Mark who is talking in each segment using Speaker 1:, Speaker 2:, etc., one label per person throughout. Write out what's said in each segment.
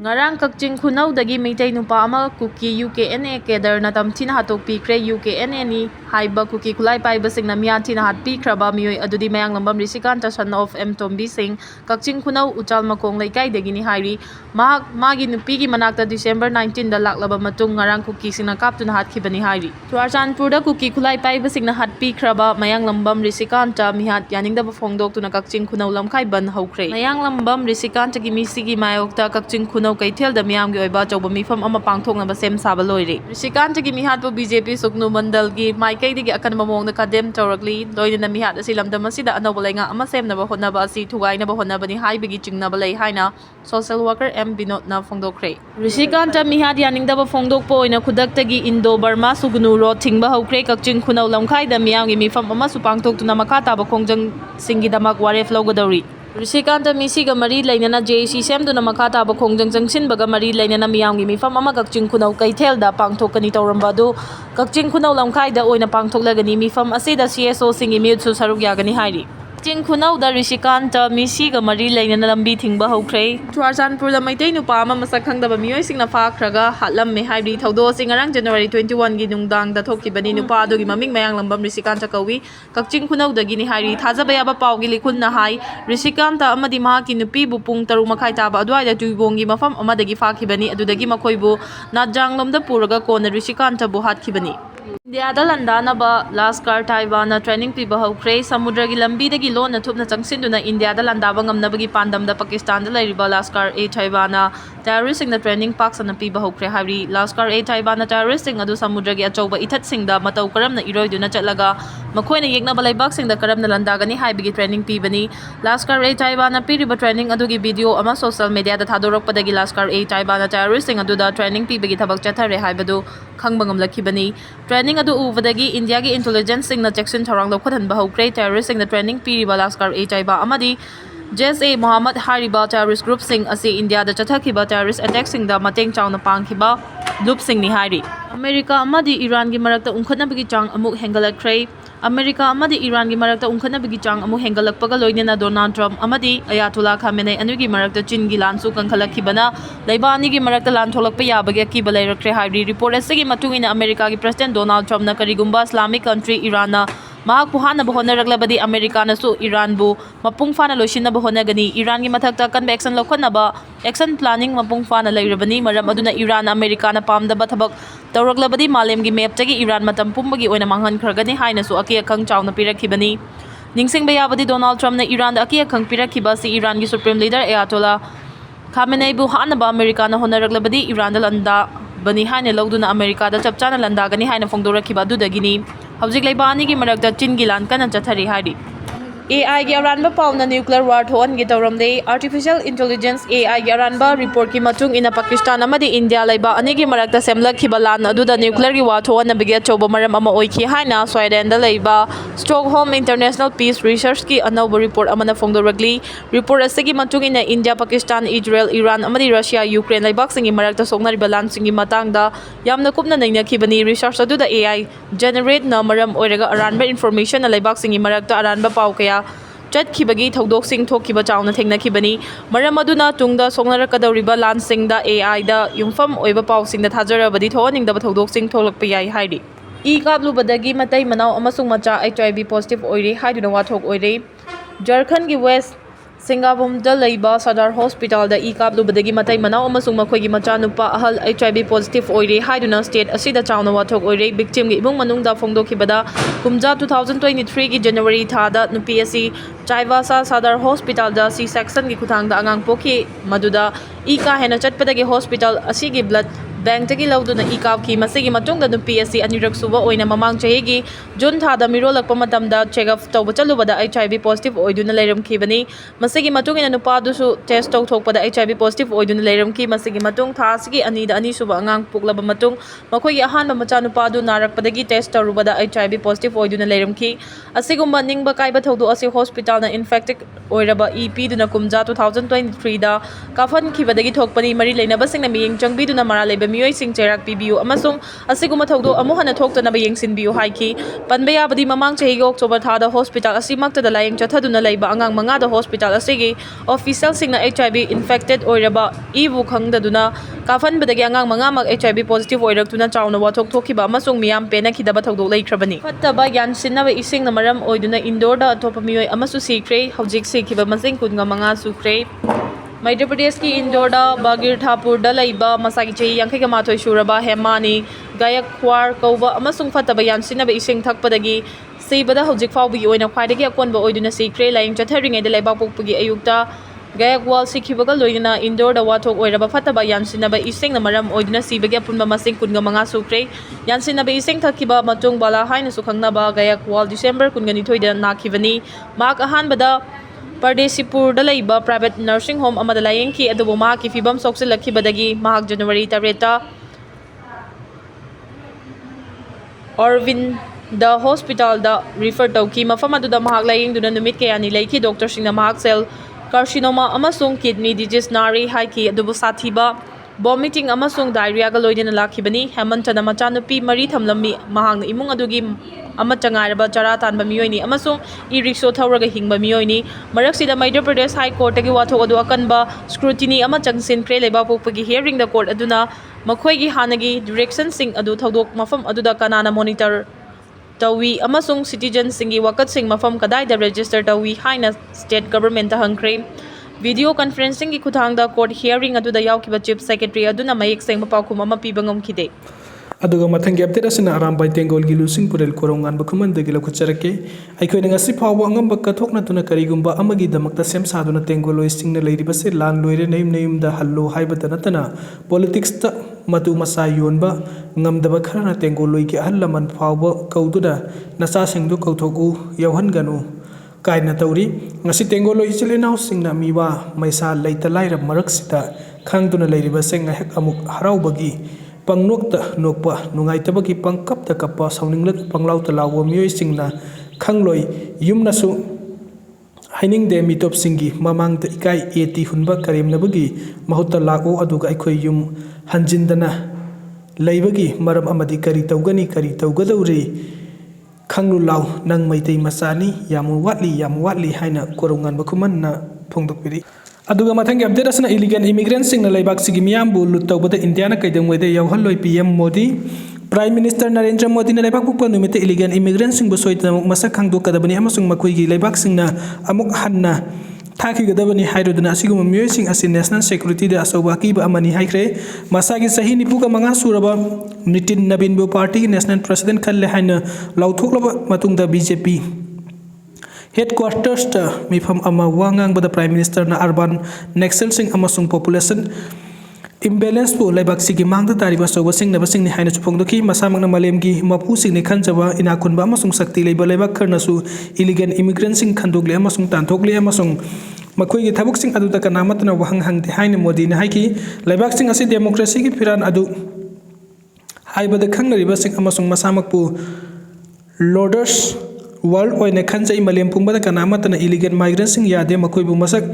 Speaker 1: Ngarang Kakching Khunawdagi Meitei nupa ama Kuki UKNA Kedarna tamthina hatokpikre UKNA ni haiba Kuki Khulai paibasingna miyathina hatpikhraba mioi adudi mayanglambam Rishikanta son of M Tombi Singh Kakching Khunaw Uchal Makong Laikai ni hairi magi nupigi manakta December 19 da laklaba matung ngarang Kuki singna kaptuna hatkibani hairi churachandpur da Kuki Khulai paibasingna hatpikhraba mayanglambam Rishikanta mihat yaningdaba phongdoktuna Kakching Khunaw lamkhai ban hokre mayanglambam Rishikanta gi misigi mayokta Kakching Khunaw Kaithel da miyam gi oiba chawba mifam ama pangthoknaba sem saba loire Rishikanta gi mihat bu BJP Suknu Mandal gi Maitei gi akan mamongda kadem tawrakli loina mihat asi lamdam asida anawba lainga ama semnaba honaba asi thugainaba honaba ni haibigi chingnaba lei haina social worker M Binod na phongdokre Rishikanta mihat yaningdaba phongdokpo oina khudaktagi Indo Burma Sugnu Road thingba hokre Kakching Khunaw lamkhai da miyam gi mifam ama su pangthoktuna makha taba khongjang singi damak waref logadauri Rishikanta misiga mari lainana JC semduna makha taba khongjang jangsinbaga mari lainana miyamgi mifam ama Kakching Khunaw Kaithel da pangthokani tawramba du Kakching Khunaw lamkhai da oina pangthoklagani mifam asida CSO singi miut su saruk yagani hairi Kakching Khunaw da Rishikanta misiga mari lainana lambi thingba hokre churachandpur da Meitei nupa ama masak khangdaba miyoi singna fakhraga hatlamme hairi thawdo singarang January 21 gi nungdang da thokibani nupa adugi maming mayanglambam Rishikanta kawi Kakching Khunaw dagi ni hairi thajaba yaba pawgi likhun na hai Rishikanta amadi mahaki nupi bu pung 6 taba adwaida tuibongi mafam amadagi fakhibani adudagi makoibu najanglomda puraga kona Rishikanta bu hatkibani India da landanaba Laskar Taibana training piba hokre samudragi lambi dagi lona thupna changsinduna India da landaba ngamnabagi pandam da Pakistan da lairiba Laskar Taibana terrorist na training park sana piba hokre hairi Laskar Taibana terrorist adu samudragi achauba ithat singda Matou Karamna iroiduna chatlaga makoina yeknaba laibak singda karamna landagani haibigi training pibani Laskar Taibana piriba training adugi video ama social media da thadorokpadagi Laskar Taibana terrorist adu da training pibagi thabak chathare haibadu khangba ngamlakhibani training adu ubadagi India gi intelligence singna section thorang lokhathanba hokre terrorist singna training piriba Laskar Taiba amadi JSA Muhammad Hariba terrorist group sing asi India da chathakiba terrorist attack singda mateng chawna pangkhiba loop sing ni hari America amadi Iran gi marakta ungkhatnabagi chang amuk hengalakre America amadi Iran gi marakta ungkhatnabagi chang amuk hengalakpaga loinena Donald Trump amadi Ayatollah Khamenei anugi marakta Chin gi lansu kangkhalakibana laibani gi marakta lan tholakpa yabagi akiba leirakre hari report asigi matungina America gi president Donald Trump na karigumba Islamic country Iran na mahak puhana bahona raglabadi America na su Iran bu mapung fana loisina bahona gani Iran gi mathakta kanba action lokhanaba action planning mapung fana lairabani maram aduna Iran America na pamdaba thabak tawraglabadi malem gi map tagi Iran matam pumbagi oina manghan khragani haina su aki akhang chawna pirakhibani ningsing bayabadi Donald Trump na Iran da aki akhang pirakhiba si Iran gi supreme leader Ayatollah Khamenei bu hanaba America na honaraglabadi Iran da landa bani haina lawduna America da chapchana landa gani haina phongdorakhiba dudagini Hawjik laibani gi marakta Chin gi lan kana chathari hari AI gi aranba pauna nuclear war thon gi tawramde artificial intelligence AI gi aranba report ki matung ina Pakistan amadi India laiba ani gi marakta semlakhiba lan aduda nuclear gi war thon na bigi choba maram ama oikhi haina Sweden da laiba Stockholm International Peace Research ki anawba report amana phongdoragli report asigi matung ina India Pakistan Israel Iran amadi Russia Ukraine laibak singi marakta soknariba lan singi matangda yamna kupna nainakhibani research aduda AI generate na maram oiraga aranba information na laibak singi marakta aranba paw kaya chatkhibagi thodok thokkiba chawna thengnakhibani maram aduna tungda soknarakadawriba lansingda AI da yungfam oiba pawsingda thajarabadi thoningdaba thodok thoklakpa yai hairi kaplubadagi matai manau amasung macha HIV positive oire haiduna wathok oire Jharkhand gi West Singapore da laiba Sadar Hospital da kaplubadagi matai manau amasung makhoigi macha nupa ahal HIV positive oire haiduna state asida chawna wathok oire victim gi ibung manungda phongdokhibada kumja 2023 gi January thada nupi asi Chaivasa Sadar Hospital da C section gi kuthangda angang pokhi maduda ka hena chatpadagi hospital asigi blood bank tagi lawduna kapki masigi matungda nupi asi anirak suba oina mamang chahigi June thada mirolakpa matamda check up tawba chalubada HIV positive oiduna leiramkhibani masigi matungina nupa dusu test tawthokpada HIV positive oiduna leiramki masigi matung tha asigi anida ani suba angang puklaba matung makhoigi ahanba macha nupa du narakpadagi test tarubada HIV positive oiduna leiramki asigumba ningba kaiba thodu asi hospital na infected oiraba EP duna kumja 2023 da kafan khibadagi thokpani mari leinaba singna miyeng changbiduna mara leba miyoising chairak pibiu amasung asiguma thawdok amu hana thoktanaba yengsinbiu haiki panba yabadi mamang chahiga October thada hospital asimakta da layeng chathaduna leiba angang manga da hospital asigi official singna HIV infected oiraba ibu khangdaduna kafanbadagi angang manga mak HIV positive oiraktuna chawna wathok thokiba amasung miyam pena khidaba thawdok leikrabani fattaba yansinaba isingna maram oiduna indoor da atopa miyoi amasu sikre hojik sikhiba masing kunga manga sukre Madhya Pradesh ki Indore da Bagirthapur da laiba masagi chahi yankhaiga mathoi suraba hemani gayakwar kauba amasung fataba yansinaba ising thakpadagi seibada hojik fawbi oina khwaidagi akonba oiduna sikre laing chatharingai da laibak pokpagi ayukta gayakwal sikhibaga loina Indore da wathok oiraba fataba yansinaba ising na maram oiduna sibagi apunba masing kunga manga sukre yansinaba ising thakiba matung bala haina sukhangnaba gayakwal December kunga nithoi da nakhibani mak ahanbada Pardesipur da laiba private nursing home amada layengki adubu mahaki fibam soksilakibadagi mahak January 3 Orvin da hospital da refer tauki mafam aduda mahak layengduna numit kayani laiki doctor singna mahak cell carcinoma amasung kidney disease nari haiki adubu sathiba vomiting amasung diarrhea ga loidina lakhibani hemantana machanupi mari thamlammi mahang imung adugi ama changairaba chara tanba miyoini amasung i-rickshaw thauraga hingba miyoini maraksida Madhya Pradesh High Court agi wathok adu akanba scrutiny ama changsinkhre leiba pokpagi hearing da court aduna makhoigi hanagi direction sing adu thodok mafam aduda kanana monitor tawi amasung citizen singi wakat sing mafam kadai da register tawi haina state government ta hangkre video conferencing ki khuthang da court hearing aduda yaukiba chief secretary aduna mayek seng mapaukum ama pibangam khide
Speaker 2: aduga mathangi update asina arambai tengol gi lusing purel korongan bakhuman de gila khucharake aikoi ngasi phawa angamba kathokna tuna karigumba amagi damakta sem saduna tengol loising na leiri base lan loire neim da hallo haibata natana politics ta matu masa yonba ngamdaba kharana tengol loi gi hallaman phawa kaududa nasa singdu kauthoku yauhan ganu kaina tauri ngasi tengol loi chilena singna miwa maisa leita laira maraksita khangduna leiri base ngahek amuk haraubagi pangnokta nokpa nungaitabagi pangkapta kappa sauninglat panglauta lawo mioi singna khangloi yumnasu haining de mitop singi mamangta ikai eti hunba karimnabagi mahutta lago aduga aikhoi yum hanjindana leibagi maram amadi kari tawgadauri khanglu law nang Meitei masani yamu watli haina korongan bakhuman na phongdokpiri aduga mathangi update asna illegal immigrants singna laibak sigi miyambu luttawbada India na kaidangwede yawhalloi PM Modi Prime Minister Narendra Modi na laibak pukpa numite illegal immigrants sing bosoitna masak khangdokadabani amasung makoigi laibak singna amuk hanna thakigadabani hairuduna asiguma miyoi sing asi national security da asoba kiba amani haikre masagi sahi nipuga manga suraba Nitin Nabin Bo party national president khalle haina lauthoklaba matungda BJP headquarters ta mifam ama wangang bada Prime Minister na urban nexel sing amasung population imbalance po laibak sigi mangda tariba soba sing na basing ni haina chupongdoki masamang na malemgi mapu sing ni khanjaba inakunba amasung sakti leiba laibak kharna su illegal immigrant sing khandogle amasung tanthokle amasung makhoi gi thabuk sing adu ta kanamatna wahang hangte haina Modi na haiki laibak sing asi democracy gi firan adu haibada khangnariba sing amasung masamak pu loaders world oine khanjai malem pungbada kanamatna illegal migrants sing yade makoi bu masak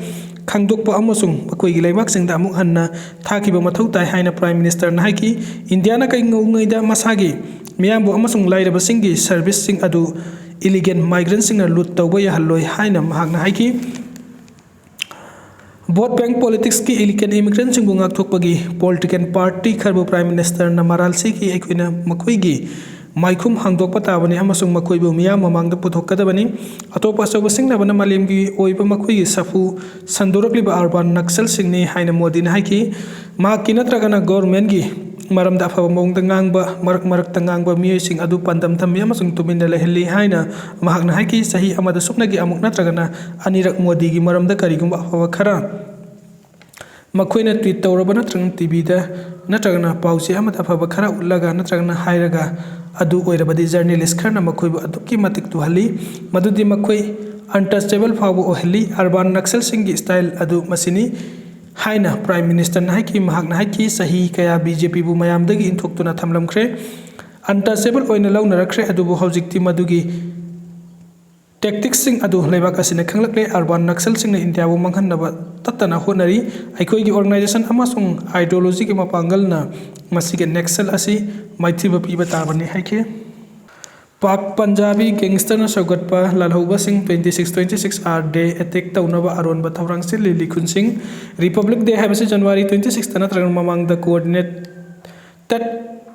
Speaker 2: khangdokpa amasung makoi gi laibak sing da amuk hanna thakiba mathau tai haina Prime Minister na haiki India na kai ngai da masagi miyambu amasung lairaba sing gi service sing adu illegal migrants sing na lut tawba ya halloi haina mahak na haiki vote bank politics ki illegal immigrants sing bu ngak thokpagi political party kharbu Prime Minister na maralsi ki ekoina makoi gi maikhum hangdokpa tabani amasung makoibu miyam mamangda puthokadabani atopa asoba singnabana malemgi oiba makoi safu sandorokliba urban naxal singni haina Modi na haiki mahakki natragana government gi maramda afaba mongda ngangba marak tangangba miyoi sing adu pandam thammi amasung tuminda lehelli haina mahakna haiki sahi amada supnagi amuk natragana anirak Modi gi maramda karigumba afaba khara makoina tweet tawraba natrang TV da natragana pause amata afaba khara ullaga natragana hairaga adu oirabadi journalist kharna makoibu adukki matik tuhali madudi makoi untouchable fawo ohli urban naxal singi style adu masini haina Prime Minister na haiki mahak na haiki sahi kaya BJP bu mayamdagi inthokuna thamlamkhre untouchable oina launa rakhre adu bu hojikti madugi ꯇꯦꯛꯇꯤꯛꯁꯤꯡ ꯑꯗꯨ ꯂꯩꯕꯥꯛ ꯑꯁꯤꯅ ꯈꯪꯂꯛꯂꯦ urban ꯅꯛꯁꯜꯁꯤꯡꯅ ꯏꯟꯗꯤꯌꯥꯕꯨ ꯃꯥꯡꯍꯟꯅꯕ ꯇꯠꯇꯅ ꯍꯣꯠꯅꯔꯤ ꯑꯩꯈꯣꯏꯒꯤ organisation ꯑꯃꯁꯨꯡ ꯑꯥꯏꯗꯤꯑꯣꯂꯣꯖꯤꯒꯤ ꯃꯄꯥꯡꯒꯜꯅ ꯃꯁꯤꯒꯤ ꯅꯦꯛꯁꯜ ꯑꯁꯤ ꯃꯥꯏꯊꯤꯕ ꯄꯤꯕ ꯇꯥꯕꯅꯤ ꯍꯥꯏꯈꯤ ꯄꯥꯛ ꯄꯟꯖꯥꯕꯤ ꯒꯦꯡꯁꯇꯔꯅ ꯁꯧꯒꯠꯄ ꯂꯥꯜꯍꯧꯕꯁꯤꯡ 26/26 ꯑꯥꯔ ꯗꯦ ꯑꯦꯇꯦꯛ ꯇꯧꯅꯕ ꯑꯔꯣꯟꯕ ꯊꯧꯔꯥꯡ ꯁꯤꯜꯂꯤ ꯂꯤꯈꯨꯟꯁꯤꯡ ꯔꯤꯄꯕ꯭ꯂꯤꯛ ꯗꯦ ꯍꯥꯏꯕꯁꯤ ꯖꯅꯋꯥꯔꯤ 26ꯇ ꯅꯠꯇ꯭ꯔꯒ ꯃꯃꯥꯡꯗ ꯀꯣꯑꯣꯔꯗꯤꯅꯦꯇꯦꯠ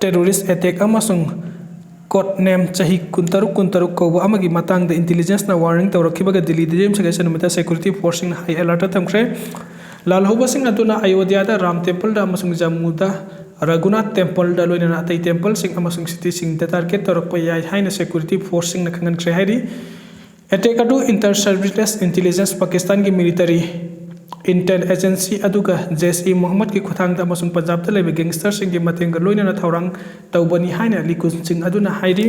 Speaker 2: ꯇꯦꯔꯣꯔꯤꯁ ꯑꯦꯇꯦꯛ ꯑꯃꯁꯨꯡ ꯀꯣꯠ ꯅꯦꯝ ꯆꯍꯤ 63 ꯀꯧꯕ ꯑꯃꯒꯤ ꯃꯇꯥꯡꯗ ꯏꯟꯇꯦꯂꯤꯖꯦꯟꯁꯅ ꯋꯥꯔꯅꯤꯡ ꯇꯧꯔꯛꯈꯤꯕꯒ ꯗꯤꯜꯂꯤꯗ ꯌꯨꯝꯁꯀꯩꯁ ꯅꯨꯃꯤꯠꯇ ꯁꯦꯀ꯭ꯌꯨꯔꯤꯇꯤ ꯐꯣꯔꯁꯁꯤꯡꯅ ꯍꯥꯏ ꯑꯦꯂꯔꯠꯇ ꯊꯝꯈ꯭ꯔꯦ ꯂꯥꯜꯍꯧꯕꯁꯤꯡ ꯑꯗꯨꯅ ꯑꯌꯣꯙ꯭ꯌꯥꯗ ꯔꯥꯝ ꯇꯦꯝꯄꯜꯗ ꯑꯃꯁꯨꯡ ꯖꯝꯃꯨꯗ ꯔꯘꯨꯅꯥꯊ ꯇꯦꯝꯄꯜꯗ ꯂꯣꯏꯅꯅ ꯑꯇꯩ ꯇꯦꯝꯄꯜꯁꯤꯡ ꯑꯃꯁꯨꯡ ꯁꯤꯇꯤꯁꯤꯡꯗ ꯇꯥꯔꯒꯦꯠ ꯇꯧꯔꯛꯄ ꯌꯥꯏ ꯍꯥꯏꯅ ꯁꯦꯀ꯭ꯌꯨꯔꯤꯇꯤ ꯐꯣꯔꯁꯁꯤꯡꯅ ꯈꯪꯍꯟꯈ꯭ꯔꯦ ꯍꯥꯏꯔꯤ ꯑꯦꯇꯦꯛ ꯑꯗꯨ ꯏꯟꯇꯔ ꯁꯔꯚꯤꯁꯦꯁ ꯏꯟꯇꯦꯂꯤꯖꯦꯟꯁ ꯄꯥꯀꯤꯁꯇꯥꯟꯒꯤ ꯃꯤꯂꯤꯇꯔꯤ ꯏꯟꯇꯦꯜ ꯑꯦꯖꯦꯟꯁꯤ ꯑꯗꯨꯒ ꯖꯦꯁ-ꯏ-ꯃꯣꯍꯝꯃꯗꯀꯤ ꯈꯨꯠꯊꯥꯡꯗ ꯑꯃꯁꯨꯡ ꯄꯟꯖꯥꯕꯇ ꯂꯩꯕ ꯒꯦꯡꯁꯇꯔꯁꯤꯡꯒꯤ ꯃꯇꯦꯡꯒ ꯂꯣꯏꯅꯅ ꯊꯧꯔꯥꯡ ꯇꯧꯕꯅꯤ ꯍꯥꯏꯅ ꯂꯤꯈꯨꯟꯁꯤꯡ ꯑꯗꯨꯅ ꯍꯥꯏꯔꯤ